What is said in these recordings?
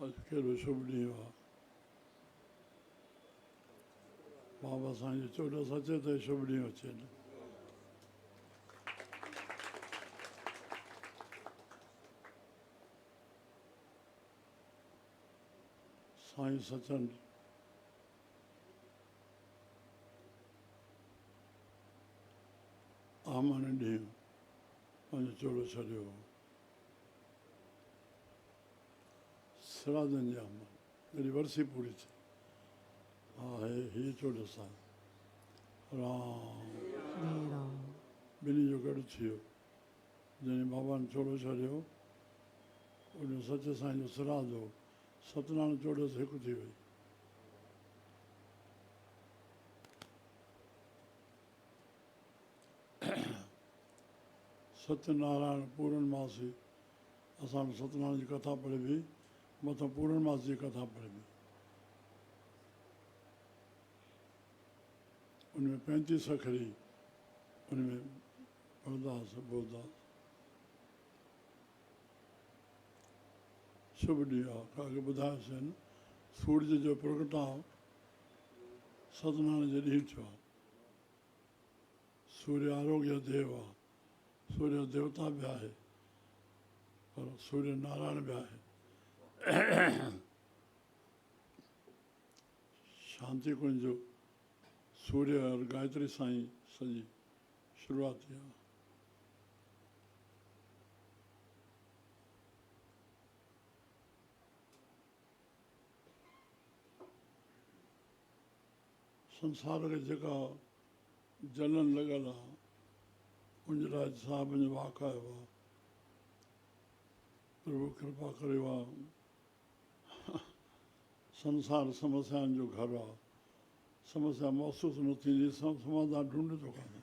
अॼु कहिड़ो शुभ ॾींहुं आहे। बाबा साईं जो चोॾहं अचे त शुभ ॾींहुं अचे न। साईं सचन आमन ॾींहुं पंहिंजो चोॾो छॾियो। सिराजनि जी आमन जॾहिं वरसी पूरी थी। हा हीअ 14 साल राम ॿिन्ही जो गॾु थी वियो। जॾहिं बाबा ने चोॾो छॾियो उन सचे साईं जो सिराज हो। सतनारायण चोॾस हिकु थी वई। सत्यनारायण पूर्णमासी असां सतनारायण जी कथा पढ़ी, मथां पूर्णमासी जी कथा पढ़ी। उनमें 35 अखरी उनमें पढ़ंदासीं ॿुधंदासीं। शुभ ॾींहुं आहे। तव्हांखे ॿुधायोसीं सूरज जो प्रगटाव सतनारायण जे ॾींहुं थियो आहे। सूर्य आरोग्य देव आहे। सूर्य देवता बि आहे पर सूर्य नारायण बि आहे। शांति कुंज जो सूर्य और गायत्री साईं सॼी शुरूआती आहे। संसार खे जेका जलन लॻल आहे कुंजराज साहिब जो वाक़ आयो आहे। प्रभु कृपा करियो आहे। संसार समस्याउनि जो घर आहे। समस्या महसूसु न थींदी, समाधान ढूंढंदो कान्हे।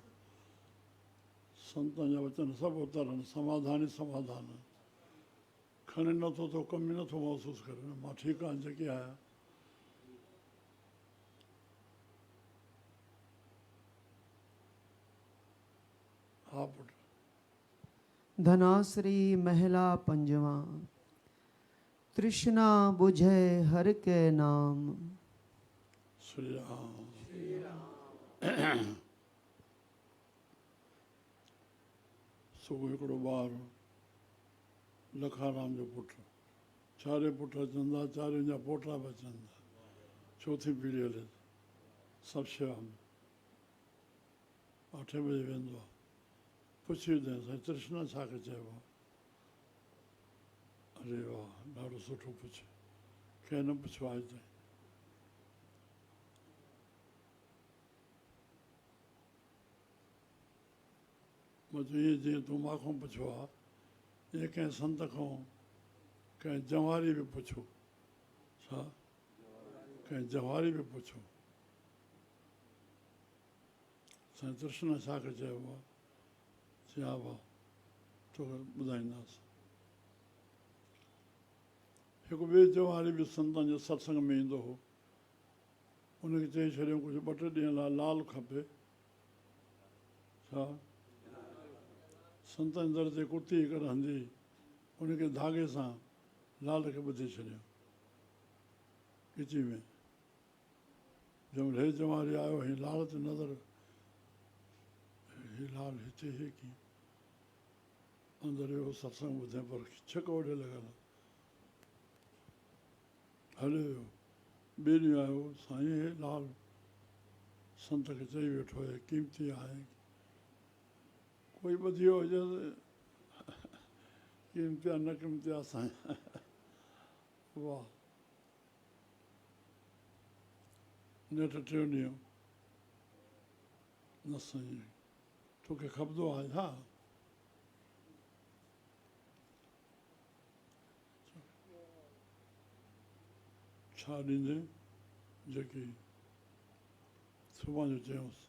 संतनि जा वचन सभु उतरनि, समाधान ई समाधान। खणे नथो त कमु ई नथो महसूसु करे। मां ठीकु आहियां जेके आहियां। हा पुटु। धनाश्री महिला पंजवा। तृष्णा बुझे हर के नाम। श्री राम। सुबुह हिकिड़ो ॿार लखाराम जो पुटु, चारे पुट अचनि था, चारियुनि जा पोटा बि अचनि था। चौथी पीढ़ी हले सभु शेवा में। 8 बजे वेंदो आहे। पुछी ॾियईं साईं तृष्णा छाखे चइबो आहे? अरे वाह ॾाढो सुठो पुछियो। कंहिं न पुछियो आहे ताईं। मां चयो ईअं जीअं तूं मूंखां पुछियो आहे ईअं कंहिं संत खां कंहिं जवारी बि पुछो। छा? कंहिं जवारी बि पुछो साईं तृष्णा छाखे चइबो आहे? चई हा भाउ तोखे ॿुधाईंदासीं। हिकु ॿिए जवारी बि संतनि जे सत्संग में ईंदो हो। उनखे चई छॾियऊं कुझु 2-3 ॾींहं लाइ लाल खपे। छा? संतनि दर ते कुती हिकु रहंदी, उनखे धागे सां लाल खे ॿुधे छॾियऊं ॻिची में। जंहिं महिल हे जवारी आयो हीअ लाल ते नज़र, हीअ लाल हिते हे कीअं? अंदरि वियो सत्संग ॿुधे पर छिक ओॾे लॻल। हले वियो। ॿिए ॾींहुं आयो साईं हे लाल संत खे चई वेठो आहे क़ीमती आहे। कोई ॿुधियो हुजे क़ीमती आहे न क़ीमती आहे साईं। वाह। नेठि 3 ॾींहं न साईं तोखे खपंदो आहे छा? छा ॾींदे? जेकी सुभाणे जो चयूंसि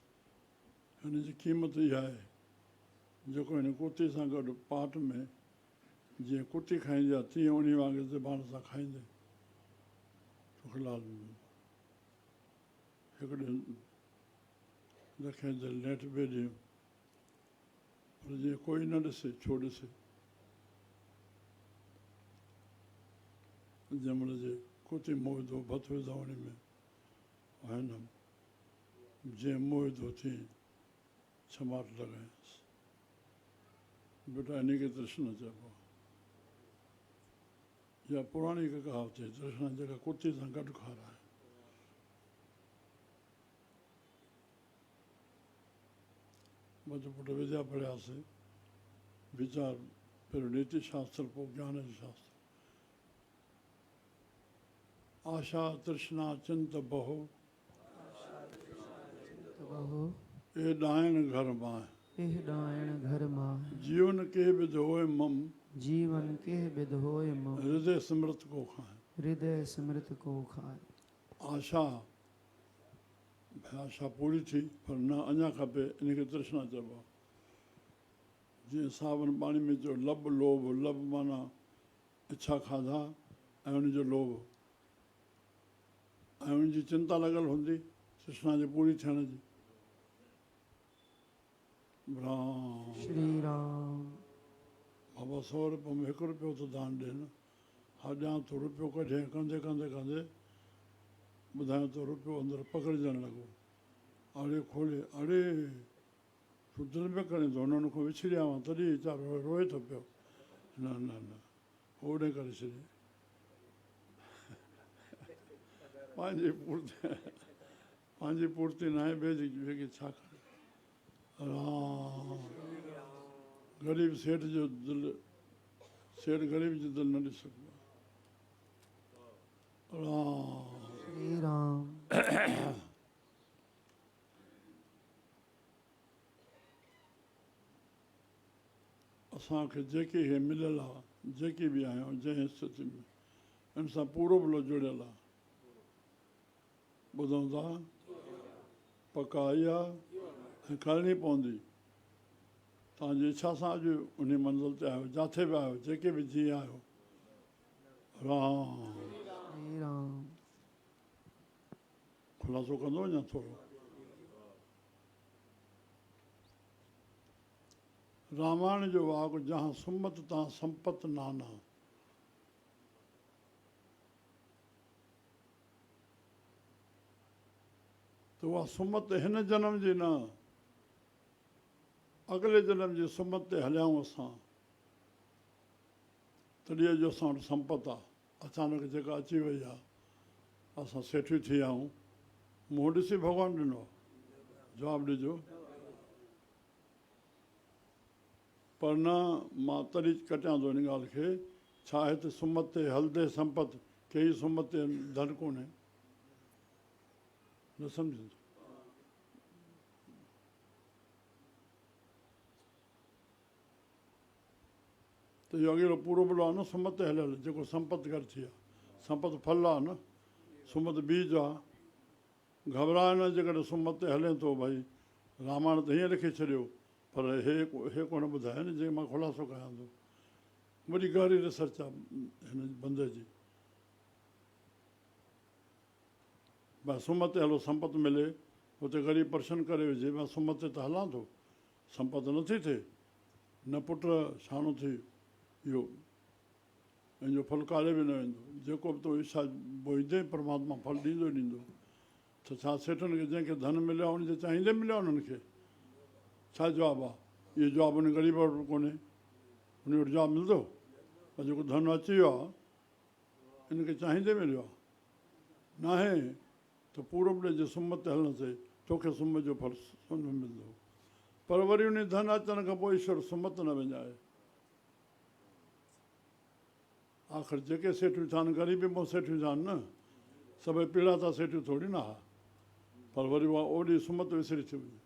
हिन जी क़ीमत इहा आहे जेको हिन कुती सां गॾु पाट में जीअं कुती खाईंदी आहे तीअं उन वांगुरु ज़बान सां खाईंदे तोखे लाल मिलंदो। हिकु ॾींहुं रखे दिलि नेठि ॿिए ॾींहुं पर जीअं कोई न ॾिसे छो ॾिसे। जंहिंमहिल जे कुती मोहितो भत विधवणी में हिन जीअं मोहितो थी छमाट लॻायसि बेटा इन खे तृष्णा चइबो आहे इहा पुराणी हिकु कहावत आहे तृष्णा जेका कुती सां गॾु खाराए मुंहिंजो पुटु विद्या पढ़ियासीं वीचार पहिरियों नीति शास्त्र पोइ ज्ञान जो शास्त्र आशा तृष्णा चिंत बहो बहु ए ॾाइण घर मां एह डायण घर मां जीवन के विध होए मम जीवन के विध होय मम हृदय स्मृत को खाए हृदय स्मृत को खाए आशा आशा पूरी थी पर न अञा खपे इनखे तृष्णा चइबो आहे जीअं सावन पाणी में चयो लब लोभ लब माना इच्छा खाधा ऐं उनजो लोभ ऐं उनजी चिंता लॻल हूंदी तृष्णा जे पूरी थियण जी राम श्री राम बाबा 100 रुपये में 1 रुपयो थो दान ॾिए न हा ॾियां थो रुपयो कढे कंदे कंदे कंदे ॿुधायां थो रुपयो अंदरि पकड़जणु लॻो अड़े खोले अड़े तूं दिलि में करे थो हुननि खां विछड़िया हुआ तॾहिं वीचारो रोए थो पियो न न न ओॾे करे छॾे पंहिंजी पूर्ति न आहे ॿिए जी ॿिए छा करे राम ग़रीब सेठ जो दिलि सेठ ग़रीब जी दिलि न ॾिसी सघंदो राम श्री राम असांखे जेके इहे मिलियल आहे जेके बि आहियूं जंहिं स्थिति में इन सां पूरो भलो जुड़ियल आहे ॿुधूं था पका इहा ऐं करणी पवंदी तव्हांजी इच्छा सां अॼु उन मंज़िल ते आहियो जिथे बि आहियो जेके बि जीअं आहियो राम श्री राम खुलासो कंदो अञा थोरो रामायण जो वाक जहाँ सुमत तहाँ संपत नाना त उहा सुमत हिन जनम जी न अॻिले जनम जी सुमत ते हलियाऊं असां तॾहिं जो असां वटि संपत आहे अचानक जेका अची वई आहे असां सेठियूं थी विया आहियूं मुंहुं ॾिसी भॻवानु ॾिनो जवाबु ॾिजो पर न मां तॾहिं कटियां थो इन ॻाल्हि खे छा हिते सुमत ते हलंदे संपत कई सुमत ते धन कोन्हे न सम्झंदो त इहो अॻिलो पूरो भलो आहे न सुमत ते हलियल जेको संपत कर थी आहे संपत फल आहे न सुमत बीज आहे घबराए न जेकॾहिं सुमत ते हले थो भई रामायण त हीअं लिखी छॾियो पर हे कोन ॿुधाए न जे मां खुलासो कयां थो वॾी गहरी रिसर्च आहे हिन बंदे जी भई सुमत ते हलो संपत मिले हुते ग़रीब परशन करे विझे मां सुमत ते त हलां थो संपत नथी थिए न पुट छाणो थी इहो पंहिंजो फल काॾे बि न वेंदो जेको बि तो इच्छा बोईंदे परमात्मा फल ॾींदो ॾींदो त छा सेठनि खे जंहिंखे धन मिलियो आहे उनजे चाहींदे मिलियो आहे उन्हनि खे छा जवाबु आहे इहो जवाबु उन ग़रीब वटि कोन्हे उन वटि जवाबु मिलंदो पर जेको धन अची वियो आहे इनखे चाहींदे मिलियो आहे न आहे त पूरो ॾे जे सुमत ते हलण ते तोखे सुम्ह जो फल सुन मिलंदो पर वरी उन धन अचण खां पोइ ईश्वर सुमत न विञाए आख़िर जेके सेठियूं थियनि ग़रीबी मों सेठियूं थियनि न सभई पीड़ा था सेठियूं थोरी न हा पर वरी उहा ओॾी सुमत विसरी थी वञे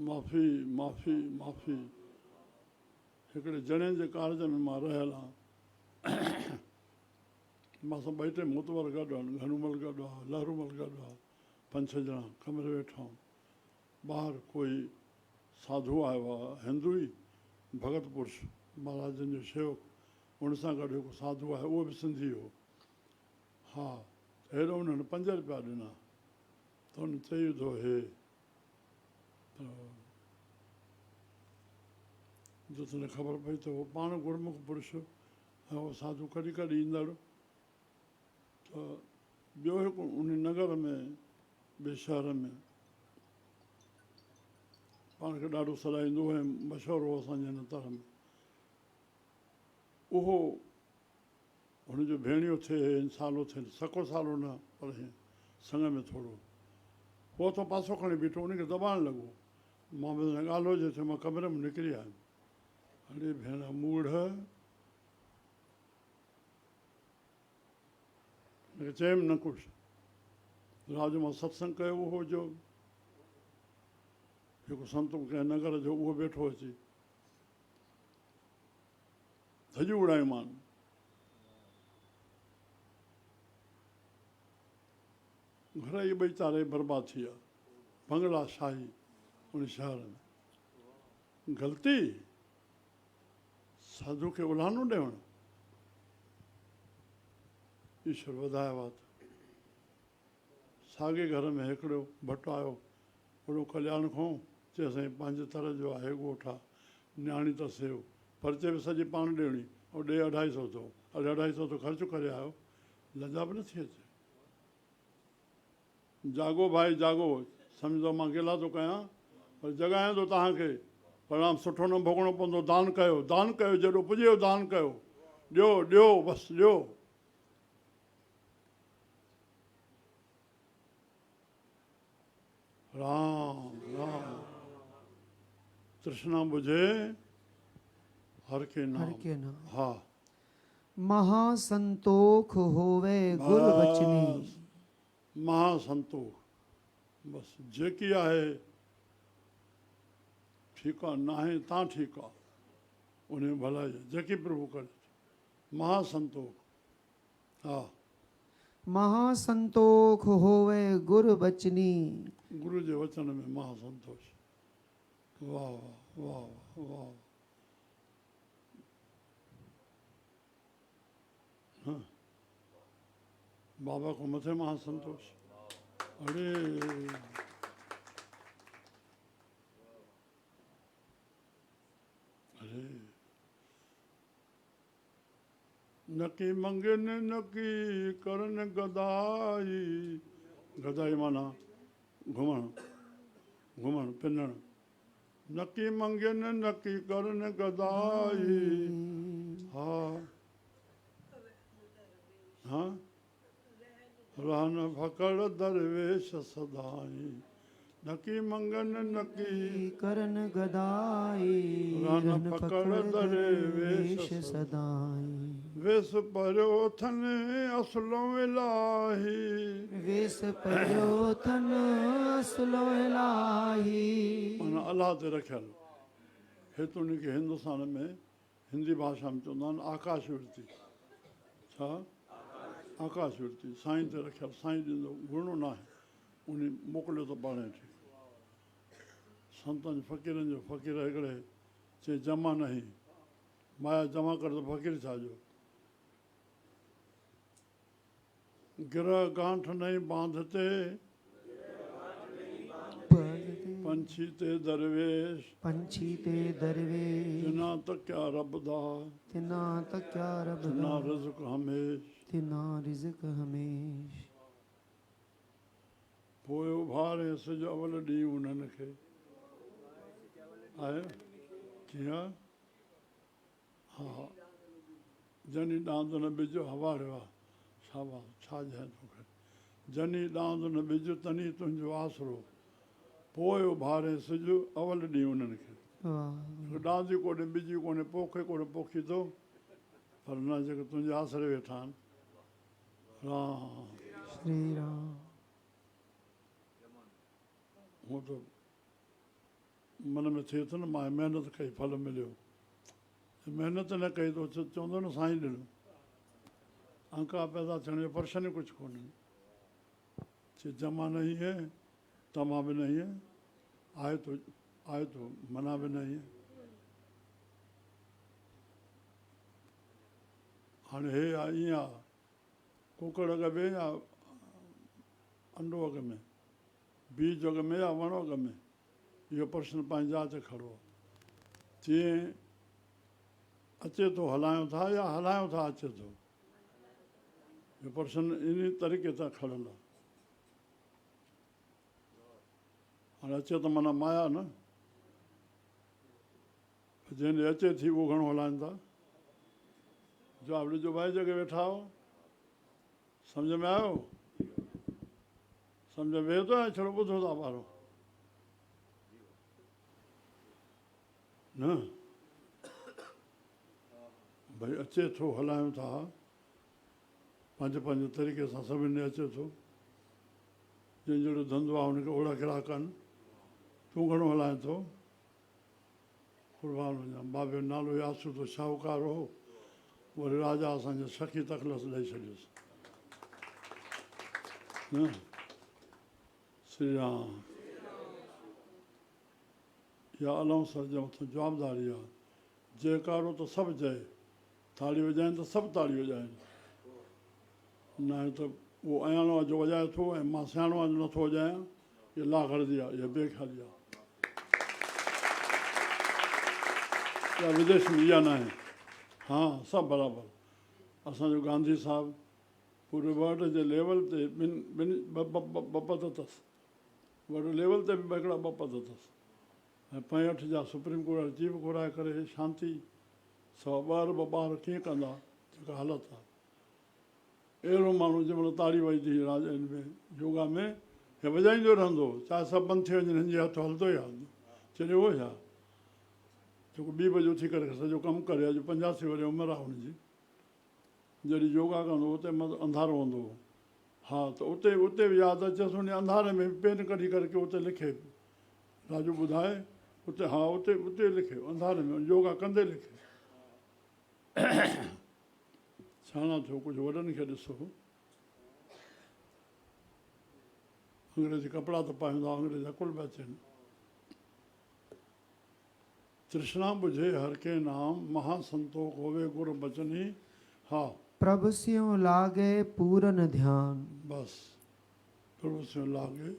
माफ़ी माफ़ी माफ़ी हिकिड़े जणे जे कारज में मां रहियल आहियां मां सां 2-3 मोतवर गॾु आहिनि घणूमल गॾु आहे लहरूमल गॾु आहे 5-6 ॼणा कमरे वेठा आहियूं ॿाहिरि कोई साधू आयो आहे हिंदू ई भगत पुरुष महाराजनि जो शेवक उन सां गॾु हिकु साधू आहे उहो बि सिंधी हो हा हेॾो उन्हनि 5 रुपया ॾिना त हुन चई थो हे त तॾहिं ख़बर पई त उहो पाण गुरमुख पुरुष ऐं उहो साधू कॾहिं कॾहिं ईंदड़ त ॿियो हिकु उन नगर में ॿिए शहर में पाण खे ॾाढो सॾाईंदो ऐं मशहूरु हो असांजे हिन तरह में उहो हुनजो भेणियो थिए सालो थिए सको सालो न पर संग में थोरो उहो त पासो खणी बीठो उनखे दॿाइण लॻो मां बि ॻाल्हि हुजे थियो मां कमरे में निकिरी आयुमि अड़े भेण मूड़ चयमि न कुझु राज मां सत्संग कयो उहो जो जेको संत कंहिं नगर जो उहो वेठो अची धॼियूं उड़ायूं मान घर इहे ॿई तारे बर्बादु थी विया बंगला शाही उन शहर में ग़लती साधू खे उल्हानो ॾियणु ईश्वर वधाए वात साॻे घर में हिकिड़ो भट्ट आयो वॾो कल्याण खां चए साईं पंहिंजे तरह जो आहे ॻोठ आहे न्याणी त सेव परिचय बि सॼी पाण ॾियणी ऐं ॾे 250 थो अॼु 250 तो ख़र्चु करे आयो लजा बि नथी अचे जागो भाई जागो सम्झो मां गिला थो कयां पर जॻायां थो तव्हांखे परिणाम सुठो न भोगणो पवंदो दान कयो जॾो पुॼेव दान कयो ॾियो बसि ॾियो राम राम तृष्णा बुझे हर के नाम हा महासंतोख होवे गुर बचनी महासंतोख बसि जेकी आहे ठीकु आहे न आहे तव्हां ठीकु आहे उन में भलाई जेकी प्रभु करे महासंतोख हा महासंतोख होवे गुर बचनी गुरु जे वचन में महासंतोष वाह वाह वाह हाँ बाबा को मथे महासंतोष अरे अरे नकी मंगन नकी करन गदाई माना घुमण पिनण नकी मंगन नकी करन गदाई हा हाँ रहन फकड़ दरवेश सदाई नकी मंगन नकी करन गदाई रहन फकड़ दरवेश सदाई वेस पर्यो थन असलो इलाही वेस पर्यो थन असलो इलाही माना अल्लाह ते रखियल हेतु उनखे हिंदुस्तान में हिंदी भाषा में चवंदा आहिनि आकाश वृत्ति छा आकाश वृत्ति साईं ते रखियल साईं ॾींदो गुण न आहे उन मोकिलियो त पाणे ठी संतनि फ़क़ीरनि जो फ़क़ीर हिकिड़े चए जमा नहीं माया जमा कर त फ़क़ीर छा जो गिरह गांठ नहीं बांधते पंछी ते दरवेश तिना तकिया रब दा तिना तकिया रब तिना रिज़्क़ हमेश तिना रिज़्क़ हमेश पोइ उभारे सिज अवल ॾींहुं उन्हनि खे आहे कीअं हा जनी ॾांद न ॿिज हवारियो आहे शाबाश छा चए तोखे जनी ॾांद न ॿिज तनी तुंहिंजो आसरो पोइ उभारे सिज अवल ॾींहुं उन्हनि खे ॾांदी कोन्हे ॿिजी कोन्हे पोखे कोन्हे पोखी थो पर न जेके तुंहिंजे आसरे वेठा आहिनि राम श्री राम हूअं त मन में थिए थो न मां महिनत कई फल मिलियो महिनत न कई त चवंदो न साईं ॾिनो अंका पैदा थियण जो प्रश्न कुझु कोन्हे चए जमा नहीं है तमा भी नहीं है आए तो मना भी नहीं है हाणे हे ईअं आहे कुकड़ अॻ में या अंडो अॻ में बीज अॻ में या वण अॻ में इहो प्रश्न पंहिंजा ते खड़ो आहे जीअं अचे थो हलायूं था या हलायूं था अचे थो? इहो प्रश्न इन तरीक़े सां खणल आहे। हाणे अचे त माना माया न, जंहिंजे अचे थी उहो घणो हलाइनि था। जवाबु ॾिजो भाई जेके वेठा हो, सम्झ में आयो? सम्झ में वेह थो ऐं छड़ो ॿुधो था ॿारो न? भई अचे थो हलायूं था, पंहिंजे पंहिंजे तरीक़े सां सभिनी ॾे अचे थो। जंहिं जहिड़ो धंधो आहे हुनखे ओड़ा ग्राहक आहिनि, तूं घणो हलाए थो? कुर्बान वञा, बाबे जो नालो यासू तो शाहूकार हो, वरी राजा असांजे सखी तखलस ॾेई छॾियुसि न। श्री राम। इहा अलाउंसर जे मथां जवाबदारी आहे। जयकारो त सभु चए, ताड़ी वॼाइनि त सभु ताड़ी वॼाइनि, न आहे त उहो अयाणो आहे जो वॼाए थो ऐं मां सियाणो आहे जो नथो वॼायां, इहा लाॻड़दी आहे, इहा बेख़्याली आहे। इहा विदेश में इहा न आहे। हा सभु बराबरि। असांजो गांधी साहिबु पूरे वर्ल्ड जे लेवल ते ॿ पद अथसि, वर्ल्ड लेवल ते बि हिकिड़ा ॿ पद अथसि। ऐं 65 जा सुप्रीम कोर्ट चीफ घुराए करे शांती 102 अरब ॿार कीअं कंदा, जेका हालत आहे। अहिड़ो माण्हू जंहिं महिल ताड़ी वॼंदी राज में योगा में, हे वॼाईंदो रहंदो, चाहे सभु बंदि थी वञनि, हिन जे हथु हलंदो ई आहे। चए उहो छा, जेको 2 बजे उथी करे सॼो कमु करे, अॼु 85 वरी उमिरि आहे हुनजी। जॾहिं योगा कंदो हुते अंधारो हूंदो हो। हा त उते बि यादि अचेसि, हुन अंधारे में पेन कढी करे की उते लिखे, राजू ॿुधाए उते, हा उते लिखे, अंधारे में योगा कंदे लिखे। छाणा थियो, कुझु वॾनि खे ॾिसो, अंग्रेजी कपिड़ा त पाईंदा, अंग्रेज अकुल पिया अचनि। तृष्णा बुझे हर के नाम, महासंतोख होवे गुर बचनी। हा प्रभु स्यों लागे पूरन ध्यान। बसि, प्रभु स्यों लागे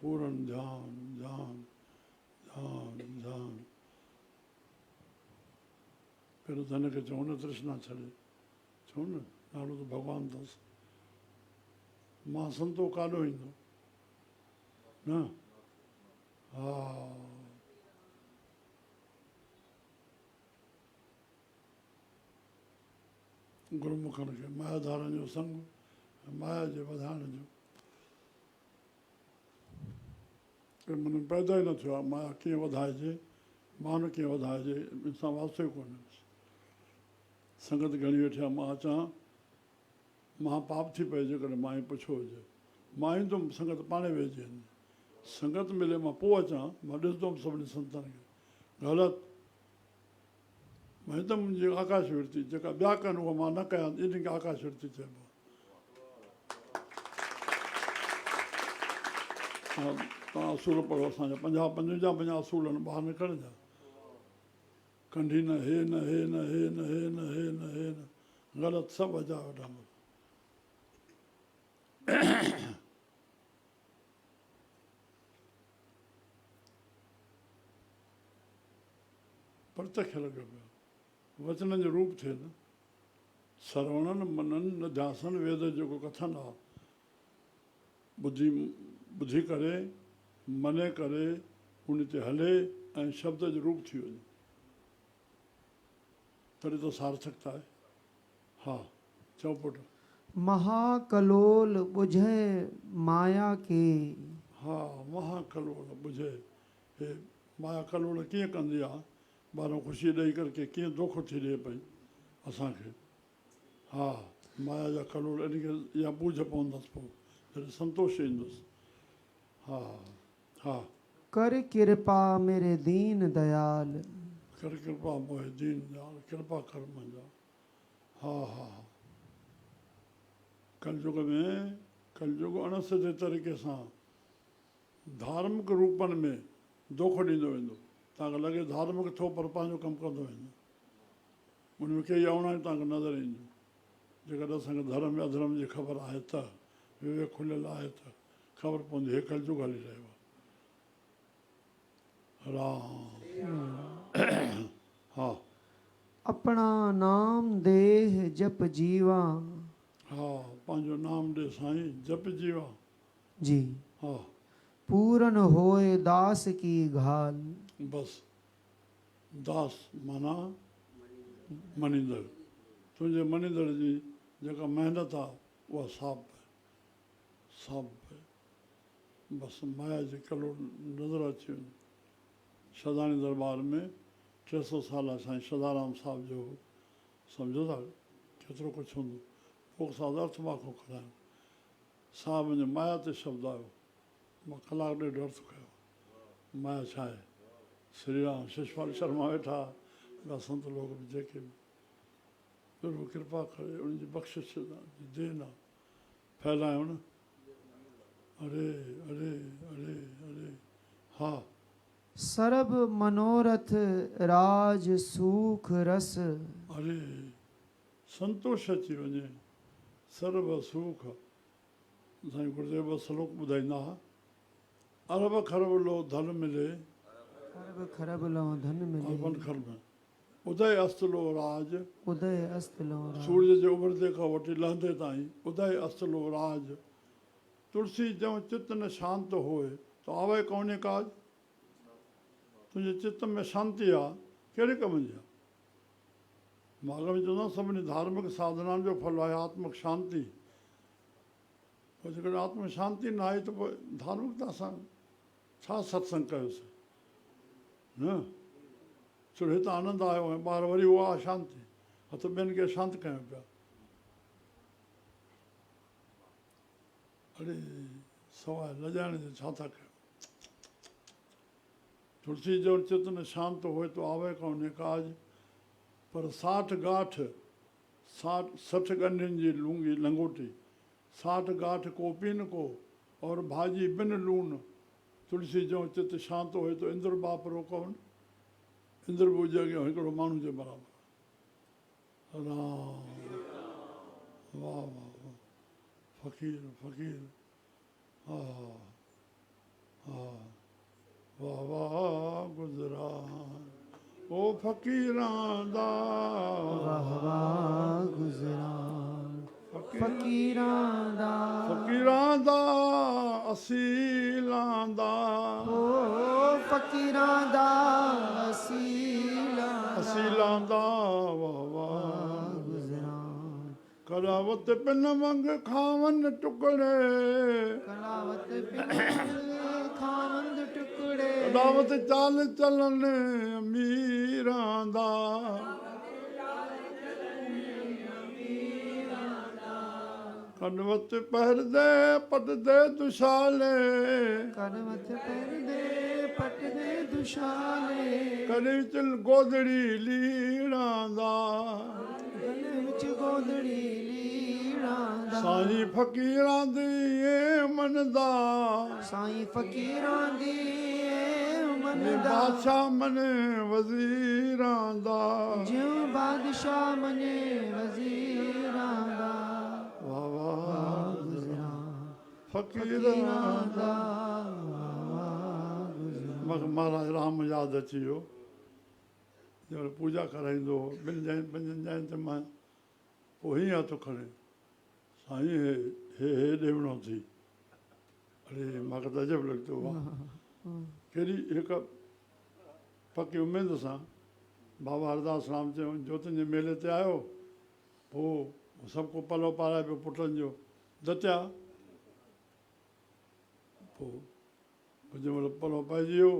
पूरन ध्यान, ध्यान ध्यान ध्यान। पहिरियों त हिनखे चऊं न तृष्णा छॾे, चऊं न नालो त भॻवानु अथसि। महासंतोख काॾो ईंदो न? हा गुरुमुखनि खे मायाधारनि जो संग, माया जे वधाइण जो कोई मन पैदा ई न थियो आहे। माया कीअं वधाइजे, मान कीअं वधाइजे, इंसान वास्तो ई कोन्हे। संगत घणी वेठी आहे, मां अचां, मां पाप थी पए जेकॾहिं मां ई पुछो हुजे, मां ईंदुमि संगत पाणे वेहिजी वेंदी। संगत मिले मां पोइ अचां, मां ॾिसंदुमि सभिनी संतनि खे, ग़लति मां हिकदमि मुंहिंजी आकाश वृत्ति, जेका ॿिया कनि उहा मां न कयां, इन खे आकाश वृत्ति चइबो आहे। तव्हां असूल पढ़ो, असांजा 55 असूल आहिनि, ॿाहिरि निकिरंदा। कंढी न, हे न, हे न, हे न, हे न, हे न, हे न, ग़लति, सभु अजा वॾा। प्रत्यक्ष लॻियो पियो, वचननि जो रूप थिए न। श्रवणनि मननि निध्यासनि वेद जेको कथन आहे, ॿुधी करे मने करे उन ते हले ऐं शब्द जो रूप थी वञे, तॾहिं त सार्थकता आहे। हा चओ पुटु। महाकलोल बुझे माया के। हा महाकलोल बुझे, हे माया कलोल कीअं कंदी आहे, ॿाहिरों ख़ुशी ॾेई करके कीअं दुख थी ॾिए पई असांखे। हा माया जा कलोल, इन खे इहा बूझ पवंदसि, पोइ जॾहिं संतोष ईंदुसि। हा हा कर कृपा मेरे दीन दयाल। कर कृपा मोहे दीन दयाल, कृपा कर मुंहिंजा। हा हा कलयुग में, कलयुग अणसिधे तरीक़े सां धार्मिक रूपनि में दोख ॾींदो वेंदो। तव्हांखे लॻे धार्मिक थियो पर पंहिंजो कमु कंदो वेंदो, उन में कई अवणायूं तव्हांखे नज़र ईंदियूं। जेकॾहिं असांखे धर्म अधर्म जी ख़बर आहे त, विवेक खुलियल आहे त ख़बर पवंदी हे कलयुग हली रहियो आहे। राम। हा अपना नाम देह जप जीवा। हा पंहिंजो नाम ॾे साईं जप जीवा। जी। हा पूरन होए दास की घाल। बसि दास माना मनींदड़। तुंहिंजे मनींदड़ जी जेका महिनत आहे उहा साफ़ पए साफ़ पए। बसि माया जी कलो नज़र अची वञे। शदानी दरबार में 300 साल साईं सदाराम साहिब जो सम्झो था केतिरो कुझु हूंदो। पोइ सां अर्थ वाको कराइनि साहिब मुंहिंजे माया ते शब्द आयो। मां कलाकु ॾेढ अर्थ कयो माया छा आहे। श्री राम शिषपाल शर्मा वेठा ॿिया संत लोग बि जेके बि प्रभु कृपा करे उनजी बख़्शिश देन आहे फैलायूं न। अरे अरे अरे अरे हा सर्ब मनोरथ राज सुख रस। अरे संतोष अची वञे सर्व सुख। साईं गुरुदेव ॿ श्लोक ॿुधाईंदा हुआ। अरब खरब लो धन मिले खरब खरब लो धन मिले। अर्बन खरब उदय अस्त लो राज। उदय अस्त लो राज। सूरज जे उभरदे खां वठी लहंदे ताईं उदय अस्त लो राज। तुलसी जो चित्त न शांत होए तो आवे कौने काज। तुंहिंजे चित्त में शांती आहे कहिड़े कम जी आहे। मां अॻ में चवंदो सभिनी धार्मिक साधनाउनि जो फल आहे आत्मिक शांति। पोइ जेकॾहिं आत्मिक शांति न आहे त पोइ धार्मिकता सां छा सत्संग कयोसीं न। छो हिते आनंद आयो ऐं ॿार वरी उहा अशांति हथ ॿियनि खे शांत कयूं पिया। अड़े सवाइ लॼाइण जो छा था कयूं। तुलसी जो चित्त न शांत होए तो आवे कौने काज। पर 60 गाठ 60 गंढियुनि जी लूंगी लंगोटी 60 गाठ कोपीन को और भाॼी बिन लूण। तुलसी जो चित्त शांत होए तो इंद्र बाप रोको न। इंद्र बि हुजे अॻियां हिकिड़ो माण्हू जे बराबरि। राम वाह वाह वाह फ़क़ीर फ़क़ीर हा हा वाह वाह गुज़रान ओ फ़क़ीरां दा वाह वाह गुज़रान फ़क़ीरां दा। फ़क़ीरां दा असीलां दा। ओ फ़क़ीरां दा असीलां दा वाह वाह गुज़रान। कलावत पिन मंग खावन टुकड़े। कलावत पिन खावंद टुकड़े। कलावत चाल चलन अमीरां दा। कनवत पहरदे पटदे दुशाले। कनवत पहरदे पटदे दुशाले। कॾहिं विच गोदड़ी लीड़ां दा। गले विच गोदड़ी लीड़ां दा। साईं फ़क़ीरां दी मनदा। साईं फ़क़ीरां दी मनदा। बादशाह मने वज़ीरां दा। ज्यों बादशाह मने वज़ीरां दा। वाह वाह गुज़रान फ़क़ीरां दा। गुज़रान। मूंखे महाराज राम यादि अची वियो। जंहिंमहिल पूजा कराईंदो हो 2 जैन 5 जैन ते मां पोइ हीअं हथु खणे साईं हे ॾेवणो थी। अरे मूंखे त अजब लॻंदो आहे। कहिड़ी हिकु पकी उमेद सां बाबा हरदास राम चयो ज्योतिनि जे मेले ते आयो। पोइ सभु को पलो पाराए पियो पुटनि जो दतिया। पोइ जंहिंमहिल पलो पइजी वियो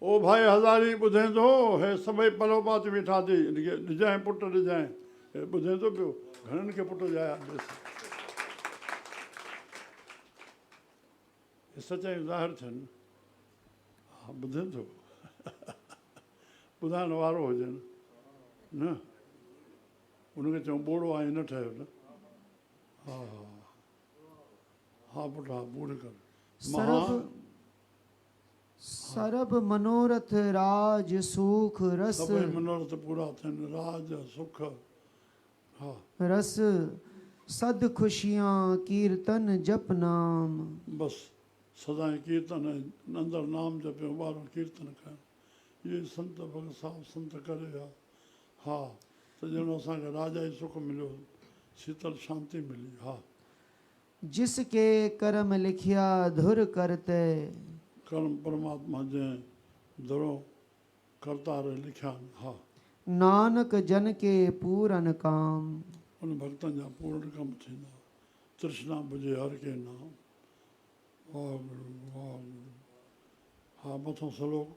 ओ भाई हज़ारी ॿुधे थो हे सभई पलो पाती वेठा थी इनखे ॾिजांइ पुट ॾिजांइ। हे ॿुधे थो पियो घणनि खे पुट ॼाया हे सचाई ज़ाहिर थियनि। हा ॿुधे थो ॿुधाइण वारो हुजे न उनखे चऊं ॿोड़ो आहे न ठहियो न। हा हा पुटु हा पूरे कर। सरब मनोरथ राज सुख रस। सभई मनोरथ पूरा थियनि राज सुख हा रस सद खुशियां कीर्तन जप नाम। बसि सदाईं कीर्तन अंदरि नाम जपियो ॿाहिरो कीर्तन कनि। इहे संत भॻत साहिब संत करे विया। हा त ॼणो असांखे राजा जी सुख मिलियो, शीतल शांति मिली। हा जिसके कर्म लिखिया धुर करते, कर्म परमात्मा जंहिं दरो करतार लिखिया आहिनि। हा नानक जन के पूरन काम। उन भक्तनि जा पूर्ण कम थींदा। तृष्णा बुझे हर के नाम। वाहगुरु वाहगुरु। हा मथों सलोक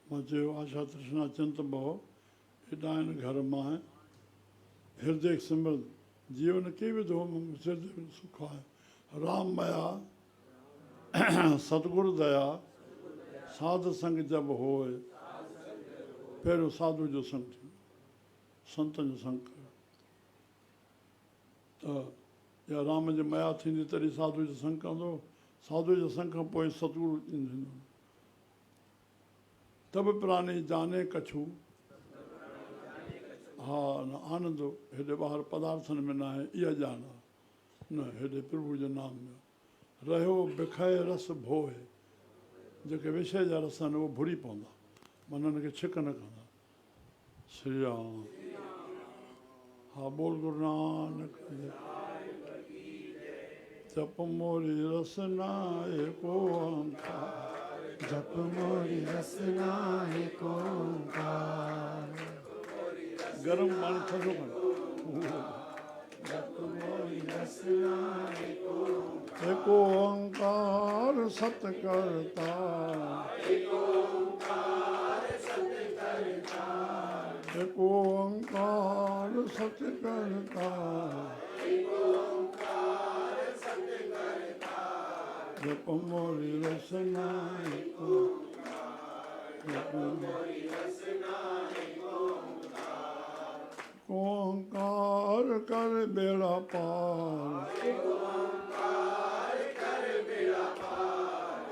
मां चयो आशा तृष्णा चिंत भव हेॾा आहिनि घर मां आहे हृदय सिमरन जीवन के विधो हृदय सुख आहे। राम मया सतगुरु दया साध संग जब होए। पहिरियों साधु जो संग थींदो, संतनि जो संग कयो त या राम जी मया थींदी तॾहिं साधु जो संग कंदो। साधु जो संग खां पोइ सतगुरु थींदो। तब प्राणी जाने कछु। हा न आनंद हेॾे ॿाहिरि पदार्थनि में न आहे, इहा ॼाण आहे न हेॾे प्रभु जो नाम में रहियो बिखय रस भोए। जेके विषय जा रस आहिनि उहे भुरी पवंदा, मन खे छिक न कंदा। श्री राम। हा बोल गुरु नानक जप मोरी रसना एको ओंकार। जप मोरी रसना एक ओंकार। गरम पानी थधो कनि। जप मोरी रसना एक ओंकार। एक ओंकार सत करता। एक ओंकार सत करता। जप मोरी रसना एक ओंकार कर बेड़ा पार।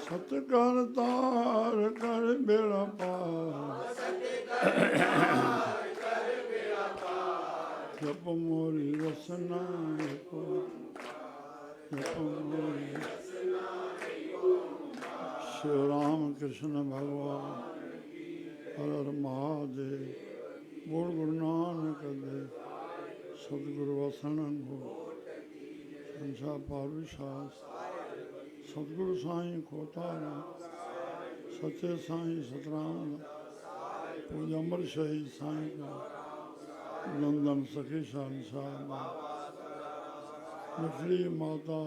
सत करतार कर बेड़ा पार। जप मोरी रसना एक जप मोरी। श्री राम कृष्ण भगवान हर हर महादेव। बोल गुरु नानक देव। सतगुरु वसणन हो संसार पार विश्वास। सतगुरु साईं खोतारा सचे साईं सतराम। पूज अमर शहीद साईं का नंदन सखी शान साहब। मिठड़ी माता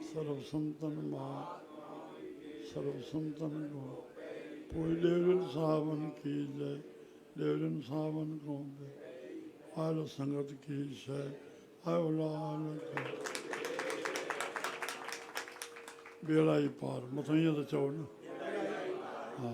सर्व संतन मां सर्व संतन को पूज देवरन साहबन की जय। देवरन साहबन को आयल संगत की जय। आयो लाल बेड़ा ई पार मथां ईअं त चओ न। हा